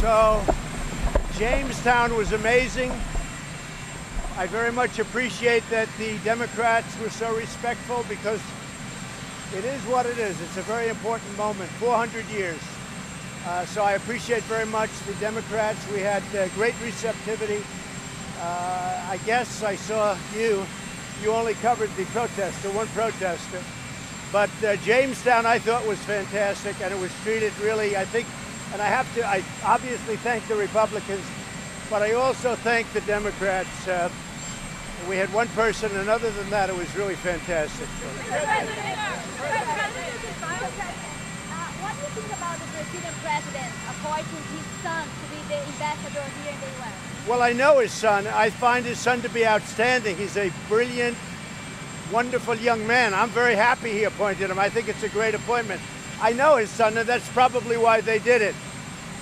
So, Jamestown was amazing. I very much appreciate that the Democrats were so respectful because it is what it is. It's a very important moment, 400 years. So I appreciate very much the Democrats. We had great receptivity. I guess I saw you only covered the protester, one protester. But Jamestown I thought was fantastic, and it was treated really, I think, and I obviously thank the Republicans, but I also thank the Democrats. We had one person, and other than that, it was really fantastic. What do you think about the Brazilian president appointing his son to be the ambassador here in the U.S.? Well, I know his son. I find his son to be outstanding. He's a brilliant, wonderful young man. I'm very happy he appointed him. I think it's a great appointment. I know his son, and that's probably why they did it.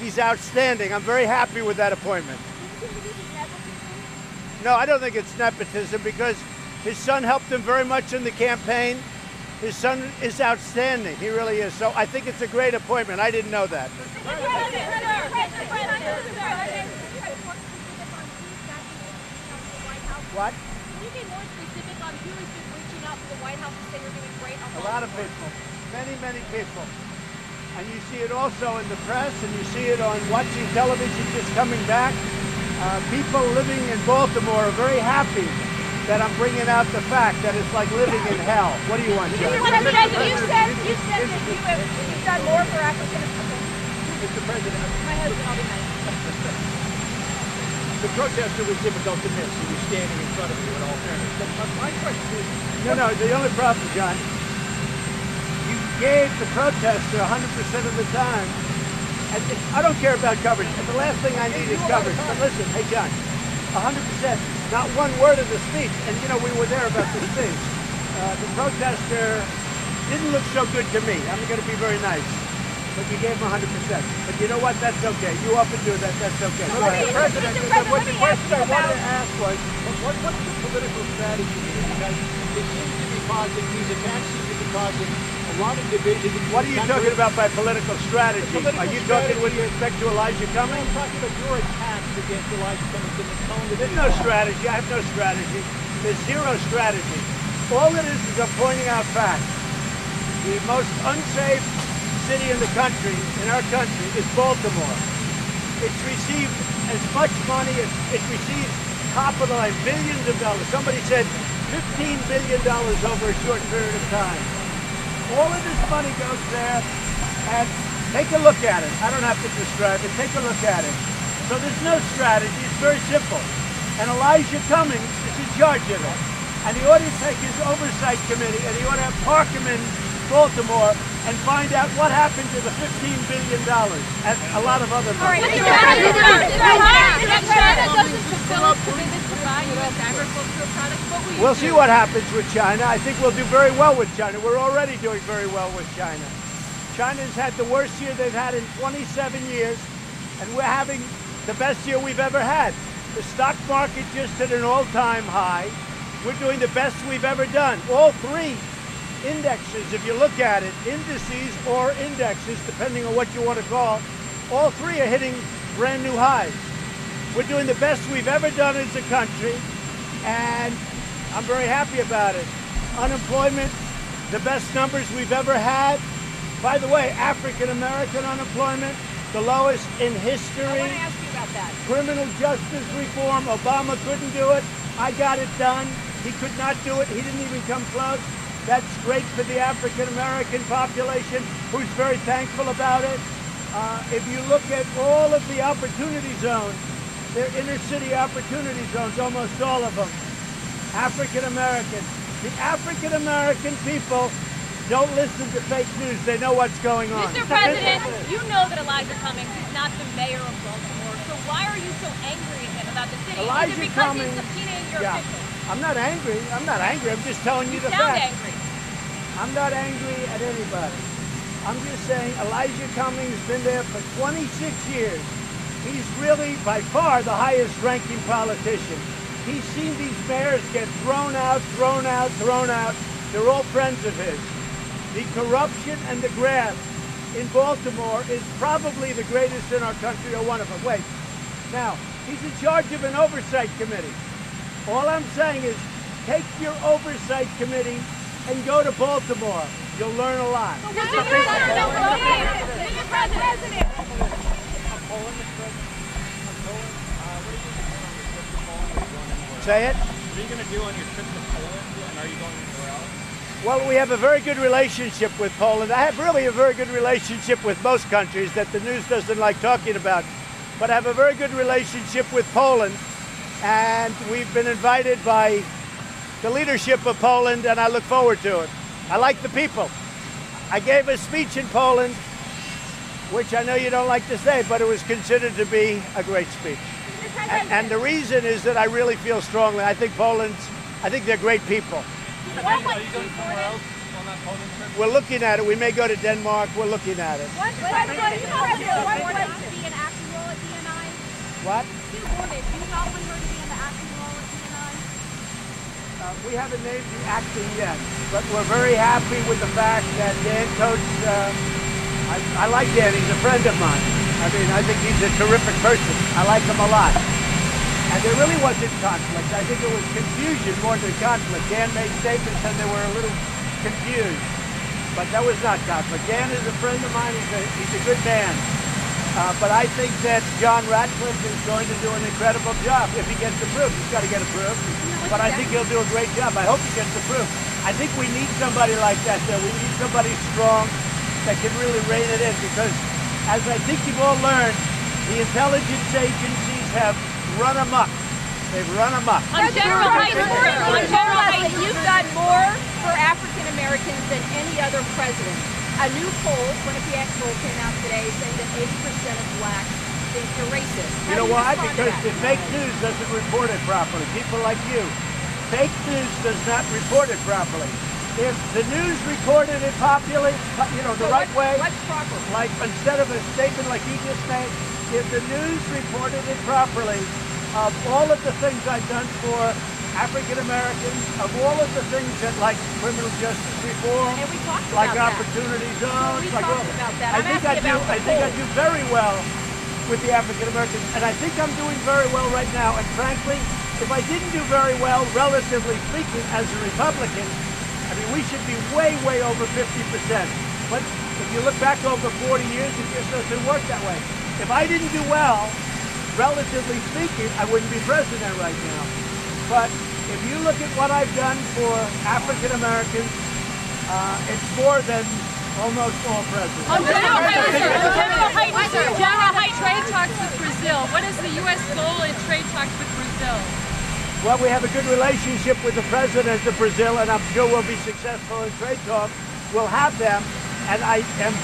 He's outstanding. I'm very happy with that appointment. No, I don't think it's nepotism because his son helped him very much in the campaign. His son is outstanding. He really is. So I think it's a great appointment. I didn't know that. What? Can you be more specific on who has been reaching out to the White House to say you're doing great? A lot of people. Many, many people. And you see it also in the press, and you see it on watching television just coming back. People living in Baltimore are very happy that I'm bringing out the fact that it's like living in hell. What do you want, John? You said that you've done more for African Americans. Mr. President, My husband, I'll be nice. the protester was difficult to miss. He was standing in front of you in all fairness. But my question is... No, the only problem, John, you gave the protester 100% of the time. And I don't care about coverage. The last thing I need is coverage. But listen, hey, John, 100%, not one word of the speech. And, you know, we were there about the speech. The protester didn't look so good to me. I'm going to be very nice. But you gave him 100%. But you know what? That's okay. You often do that. That's okay. Mr. President, what the question I wanted to ask was, what's the political strategy here? Because it seems to be causing, these attacks seem to be causing a lot of division. What are you talking about by political strategy? Are you talking with respect to Elijah Cummings? I'm talking about your attacks against Elijah Cummings and the tone of There's no strategy. I have no strategy. There's zero strategy. All it is I'm pointing out facts. The most unsafe city in the country, in our country, is Baltimore. It's received as much money as it receives top of the line, billions of dollars. Somebody said $15 billion over a short period of time. All of this money goes there, and take a look at it. I don't have to describe it. Take a look at it. So there's no strategy. It's very simple. And Elijah Cummings is in charge of it. And he ought to take his oversight committee, and he ought to park him in Baltimore and find out what happened to the $15 billion and a lot of other money. We'll see what happens with China. I think we'll do very well with China. We're already doing very well with China. China's had the worst year they've had in 27 years, and we're having the best year we've ever had. The stock market just hit an all-time high. We're doing the best we've ever done. All three indexes, if you look at it, indices or indexes, depending on what you want to call, all three are hitting brand new highs. We're doing the best we've ever done as a country, and I'm very happy about it. Unemployment, the best numbers we've ever had. By the way, African-American unemployment, the lowest in history. I want to ask you about that. Criminal justice reform, Obama couldn't do it. I got it done. He could not do it. He didn't even come close. That's great for the African-American population, who's very thankful about it. If you look at all of the opportunity zones, they're inner city opportunity zones, almost all of them. African-American. The African-American people don't listen to fake news. They know what's going on. Mr. President, you know that Elijah Cummings is not the mayor of Baltimore, so why are you so angry at him about the city? Elijah is it because Cummings, he's subpoenaing your officials? I'm not angry. I'm not angry. I'm just telling you the sound facts. angry. I'm not angry at anybody. I'm just saying Elijah Cummings has been there for 26 years. He's really, by far, the highest ranking politician. He's seen these mayors get thrown out, thrown out, thrown out. They're all friends of his. The corruption and the graft in Baltimore is probably the greatest in our country, or one of them. Wait, now, he's in charge of an oversight committee. All I'm saying is, take your oversight committee and go to Baltimore. You'll learn a lot. Say it. What are you going to do on your trip to Poland, and are you going anywhere else? Well, we have a very good relationship with Poland. I have really a very good relationship with most countries that the news doesn't like talking about. But I have a very good relationship with Poland, and we've been invited by the leadership of Poland, and I look forward to it. I like the people. I gave a speech in Poland, which I know you don't like to say, but it was considered to be a great speech. And the reason is that I really feel strongly. I think they're great people. Are you going somewhere else on that Poland trip? We're looking at it. We may go to Denmark. We're looking at it. What place to be an acting role at DNI? What? Do you want her to be in the acting role at DNI? We haven't named the acting yet, but we're very happy with the fact that Dan Coates, I like Dan. He's a friend of mine. I mean, I think he's a terrific person. I like him a lot. And there really wasn't conflict. I think it was confusion more than conflict. Dan made statements and they were a little confused. But that was not conflict. Dan is a friend of mine. He's a good man. But I think that John Ratcliffe is going to do an incredible job if he gets approved. He's got to get approved. But I think he'll do a great job. I hope he gets approved. I think we need somebody like that, though. We need somebody strong that can really rein it in, because as I think you've all learned, the intelligence agencies have run amok. They've run amok. On General Hayden, you've done more for African Americans than any other president. A new poll, Quinnipiac poll, came out today saying that 80% of blacks think you're racist. You know why? Because the fake news doesn't report it properly. People like you. Fake news does not report it properly. If the news reported it properly, the right way, What's proper? like instead of a statement like you just made, if the news reported it properly, of all of the things I've done for African Americans, of all of the things that, like criminal justice reform, And we talked like about that. opportunity zones, We like talked all about that. I I'm think I asking do. about the I think I poll. do very well with the African Americans, and I think I'm doing very well right now. And frankly, if I didn't do very well, relatively speaking, as a Republican, I mean, we should be way, way over 50%. But if you look back over 40 years, it just doesn't work that way. If I didn't do well, relatively speaking, I wouldn't be president right now. But if you look at what I've done for African Americans, it's more than almost all presidents. General Hayden, trade talks with Brazil. What is the U.S. goal in trade talks with Brazil? Well, we have a good relationship with the president of Brazil, and I'm sure we'll be successful in trade talks. We'll have them, and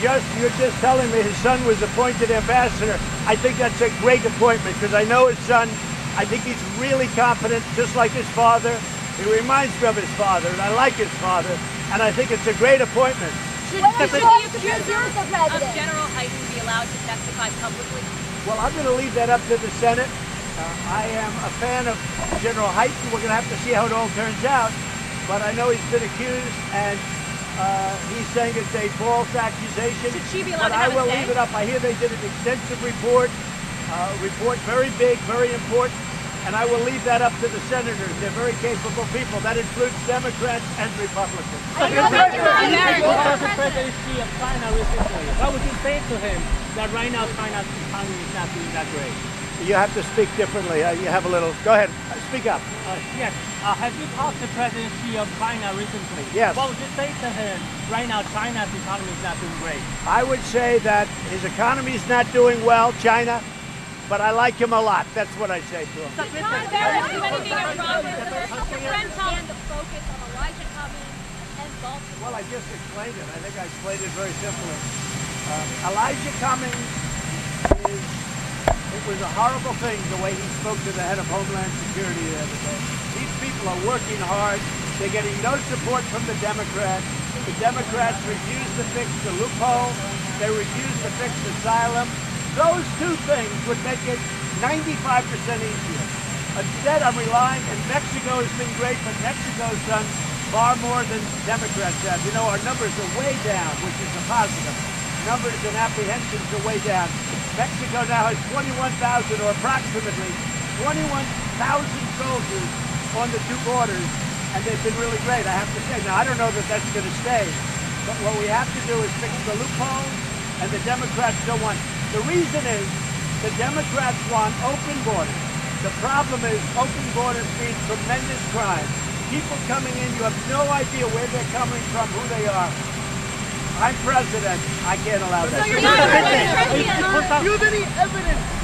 you're just telling me his son was appointed ambassador. I think that's a great appointment, because I know his son. I think he's really competent, just like his father. He reminds me of his father, and I like his father, and I think it's a great appointment. Should What are the you accuser of the of president? General Hayden be allowed to testify publicly? Well, I'm going to leave that up to the Senate. I am a fan of General Hayden. We're going to have to see how it all turns out. But I know he's been accused, and he's saying it's a false accusation. Should she be allowed But to I have a will say? leave it up. I hear they did an extensive report, very big, very important. And I will leave that up to the senators. They're very capable people. That includes Democrats and Republicans. What does the president see of China recently? What would you say to him that right now China's economy is not doing that great? You have to speak differently. You have a little. Go ahead. Speak up. Yes. Have you talked to President Xi of China recently? Yes. What would you say to him? Right now China's economy is not doing great. I would say that his economy is not doing well, China, but I like him a lot. That's what I say to him. John Barrett, do anything in progress? Friend Tom, the focus on Elijah Cummings and Baltimore. Well, I just explained it. I think I explained it very simply. Elijah Cummings it was a horrible thing the way he spoke to the head of Homeland Security the other day. These people are working hard. They're getting no support from the Democrats. The Democrats refuse to fix the loophole. They refuse to fix asylum. Those two things would make it 95% easier. Instead, I'm relying, and Mexico has been great, but Mexico's done far more than Democrats have. You know, our numbers are way down, which is a positive. numbers and apprehensions are way down. Mexico now has 21,000, or approximately 21,000 soldiers on the two borders, and they've been really great, I have to say. Now, I don't know that that's going to stay, but what we have to do is fix the loopholes, and the Democrats don't want. The reason is the Democrats want open borders. The problem is open borders mean tremendous crime. People coming in, you have no idea where they're coming from, who they are. I'm president. I can't allow that. So you're not president. Do you have any evidence